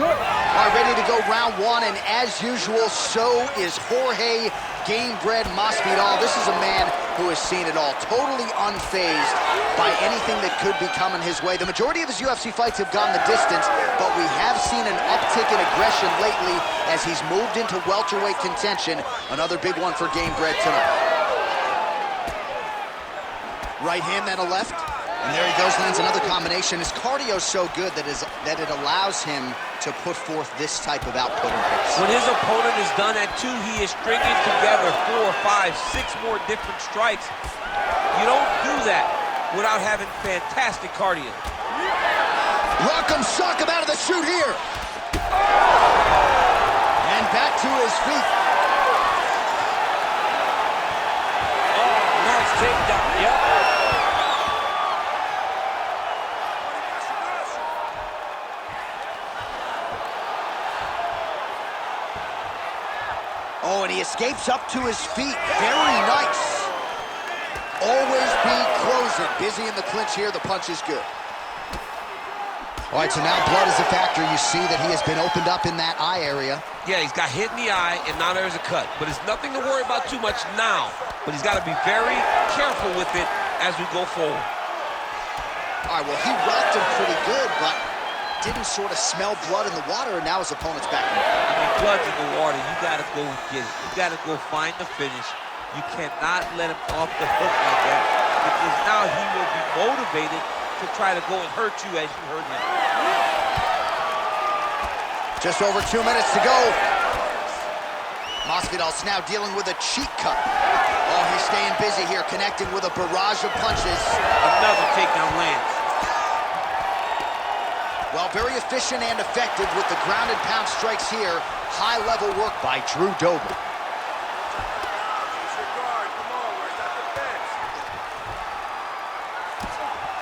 All right, ready to go round one, and as usual, so is Jorge Gamebred Masvidal. This is a man who has seen it all, totally unfazed by anything that could be coming his way. The majority of his UFC fights have gone the distance, but we have seen an uptick in aggression lately as he's moved into welterweight contention. Another big one for Gamebred tonight. Right hand, then a left. And there he goes, lands another combination. His cardio's so good that it allows him to put forth this type of output and pace. When his opponent is done at 2, he is stringing together 4, 5, 6 more different strikes. You don't do that without having fantastic cardio. Rock'em sock him out of the chute here. And back to his feet. Oh, nice takedown, yep. Oh, and he escapes up to his feet. Very nice. Always be closing. Busy in the clinch here. The punch is good. All right, so now blood is a factor. You see that he has been opened up in that eye area. Yeah, he's got hit in the eye, and now there's a cut. But it's nothing to worry about too much now. But he's got to be very careful with it as we go forward. All right, well, he rocked him pretty good, but didn't sort of smell blood in the water, and now his opponent's back. I mean, blood's in the water. You got to go get it. You got to go find the finish. You cannot let him off the hook like that, because now he will be motivated to try to go and hurt you as you hurt him. Just over 2 minutes to go. Masvidal's now dealing with a cheek cut. Oh, he's staying busy here, connecting with a barrage of punches. Another takedown lands. Well, very efficient and effective with the ground and pound strikes here. High-level work by Drew Dober.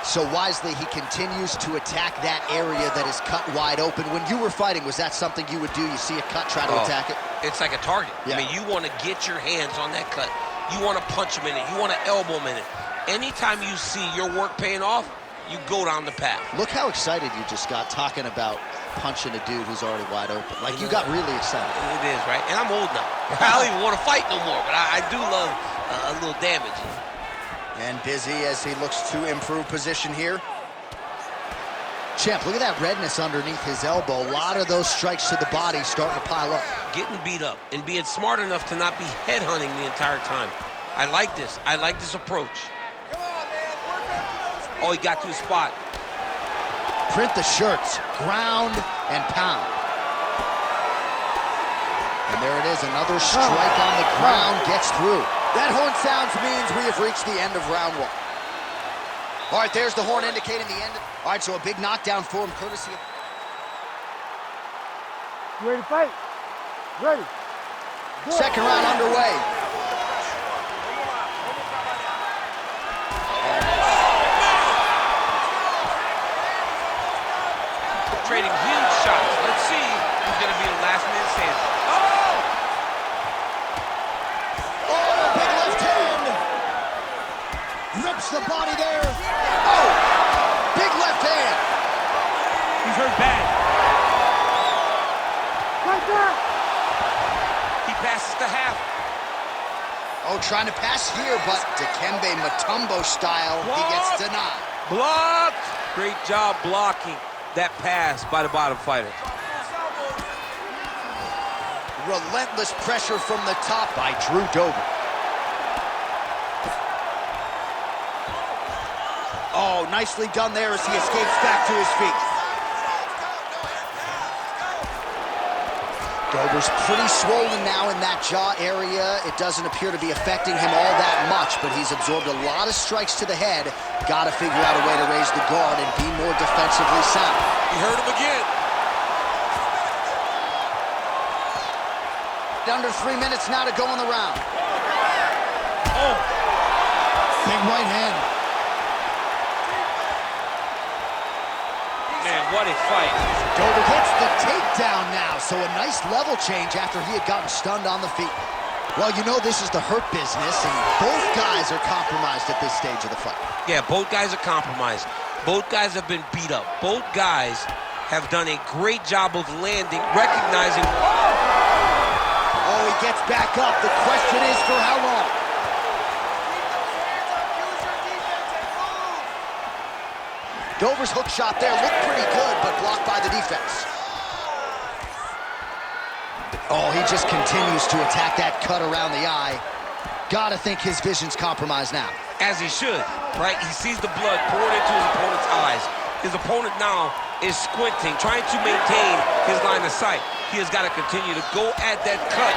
So wisely, he continues to attack that area that is cut wide open. When you were fighting, was that something you would do? You see a cut, try to attack it? It's like a target. Yeah. I mean, you want to get your hands on that cut. You want to punch him in it. You want to elbow him in it. Anytime you see your work paying off, you go down the path. Look how excited you just got talking about punching a dude who's already wide open. Like, you got really excited. It is, right? And I'm old now. I don't even want to fight no more, but I do love a little damage. And busy as he looks to improve position here. Champ, look at that redness underneath his elbow. A lot of those strikes to the body starting to pile up. Getting beat up and being smart enough to not be headhunting the entire time. I like this. I like this approach. Oh, he got to his spot. Print the shirts, ground and pound. And there it is, another strike on the ground, gets through. That horn sounds means we have reached the end of round one. All right, there's the horn indicating the end. All right, so a big knockdown for him, courtesy of... You ready to fight? Ready. Go. Second round underway. Trading huge shots. Let's see who's going to be the last man standing. Oh! Oh, big left hand. Rips the body there. Oh, big left hand. He's hurt bad. Right there. He passes the half. Oh, trying to pass here, but Dikembe Mutombo style, he gets denied. Blocked. Great job blocking that pass by the bottom fighter. Relentless pressure from the top by Drew Dober. Oh, nicely done there as he escapes back to his feet. Dober's pretty swollen now in that jaw area. It doesn't appear to be affecting him all that much, but he's absorbed a lot of strikes to the head. Got to figure out a way to raise the guard and be more defensively sound. He hurt him again. Under 3 minutes now to go in the round. Oh. Big right hand. Man, what a fight. Dober gets the takedown now, so a nice level change after he had gotten stunned on the feet. Well, you know this is the hurt business, and both guys are compromised at this stage of the fight. Yeah, both guys are compromised. Both guys have been beat up. Both guys have done a great job of landing, recognizing. Oh, he gets back up. The question is for how long? Dover's hook shot there looked pretty good, but blocked by the defense. Oh, he just continues to attack that cut around the eye. Gotta think his vision's compromised now. As he should, right? He sees the blood pouring into his opponent's eyes. His opponent now is squinting, trying to maintain his line of sight. He has got to continue to go at that cut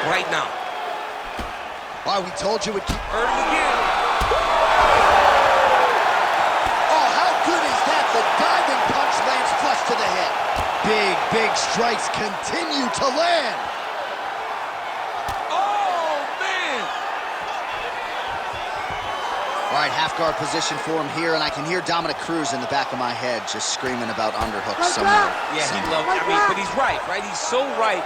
right now. Why, we told you we'd keep earning again. Oh, how good is that? The diving punch lands flush to the head. Big strikes continue to land. Oh, man! All right, half guard position for him here, and I can hear Dominic Cruz in the back of my head just screaming about underhooks somewhere. Yeah, he loves it. I mean, but he's right? He's so right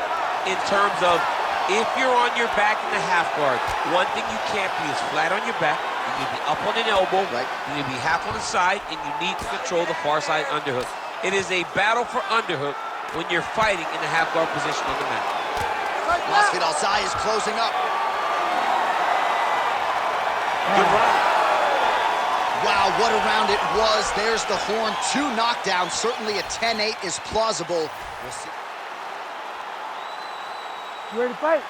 in terms of if you're on your back in the half guard, one thing you can't be is flat on your back. You need to be up on an elbow. Right. You need to be half on the side, and you need to control the far side underhook. It is a battle for underhook when you're fighting in the half guard position on the mat. Masvidal Zai is closing up. Good round. Wow, what a round it was. There's the horn. 2 knockdowns. Certainly a 10-8 is plausible. We'll see. You ready to fight?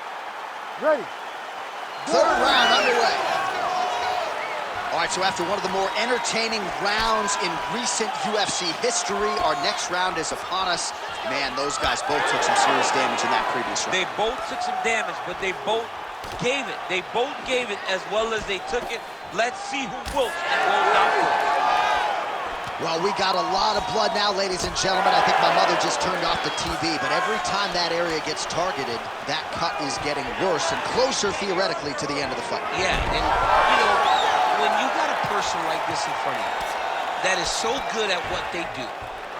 Ready. Third round underway. All right, so after one of the more entertaining rounds in recent UFC history, our next round is upon us. Man, those guys both took some serious damage in that previous round. They both took some damage, but they both gave it. They both gave it as well as they took it. Let's see who wilts and goes out first. Well, we got a lot of blood now, ladies and gentlemen. I think my mother just turned off the TV, but every time that area gets targeted, that cut is getting worse and closer, theoretically, to the end of the fight. Yeah, and, you know, when you got a person like this in front of you that is so good at what they do,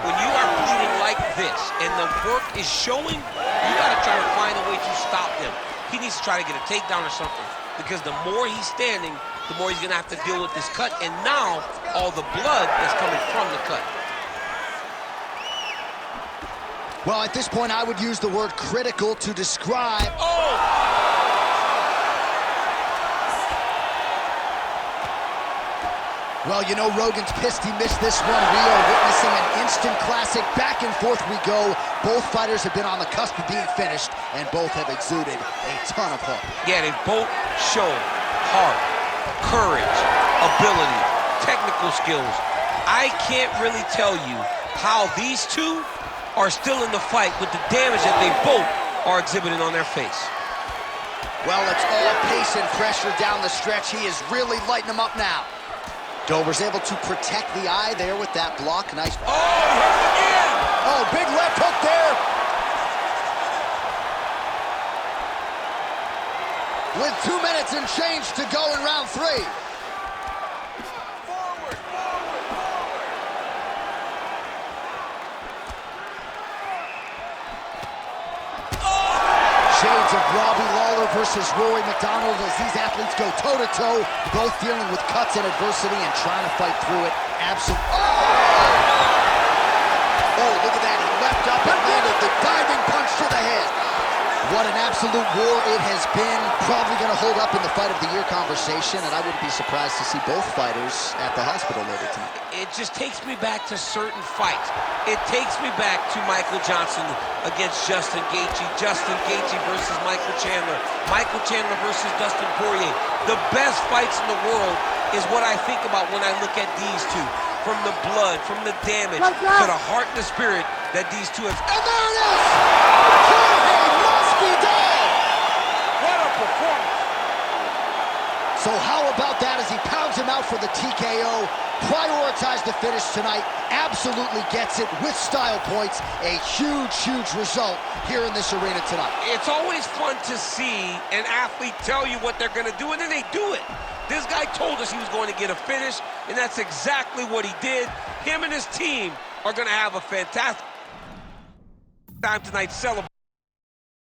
when you are bleeding like this and the work is showing, you got to try to find a way to stop them. He needs to try to get a takedown or something, because the more he's standing, the more he's going to have to deal with this cut, and now all the blood that's coming from the cut. Well, at this point, I would use the word critical to describe. Oh! Well, you know, Rogan's pissed he missed this one. We are witnessing an instant classic. Back and forth we go. Both fighters have been on the cusp of being finished, and both have exuded a ton of hope. Yeah, they both show heart, courage, ability, technical skills. I can't really tell you how these two are still in the fight with the damage that they both are exhibiting on their face. Well, it's all pace and pressure down the stretch. He is really lighting them up now. Dover's able to protect the eye there with that block. Nice. Oh, again! Oh, big left hook there. With 2 minutes and change to go in round 3. Forward. Shades of Robbie Lawler versus Rory McDonald as these athletes go toe-to-toe, both dealing with cuts and adversity and trying to fight through it. Absolutely. Oh, look at that. He leapt up and landed the diving punch to the head. What an absolute war it has been. Probably going to hold up in the fight of the year conversation, and I wouldn't be surprised to see both fighters at the hospital later tonight. It just takes me back to certain fights. It takes me back to Michael Johnson against Justin Gaethje, Justin Gaethje versus Michael Chandler, Michael Chandler versus Dustin Poirier. The best fights in the world is what I think about when I look at these two. From the blood, from the damage, to the heart and the spirit that these two have. And there it is! Jorge Masvidal! What a performance! So how about that as he pounds him out for the TKO? Prioritized the finish tonight. Absolutely gets it with style points. A huge result here in this arena tonight. It's always fun to see an athlete tell you what they're going to do, and then they do it. This guy told us he was going to get a finish, and that's exactly what he did. Him and his team are going to have a fantastic time tonight celebrating.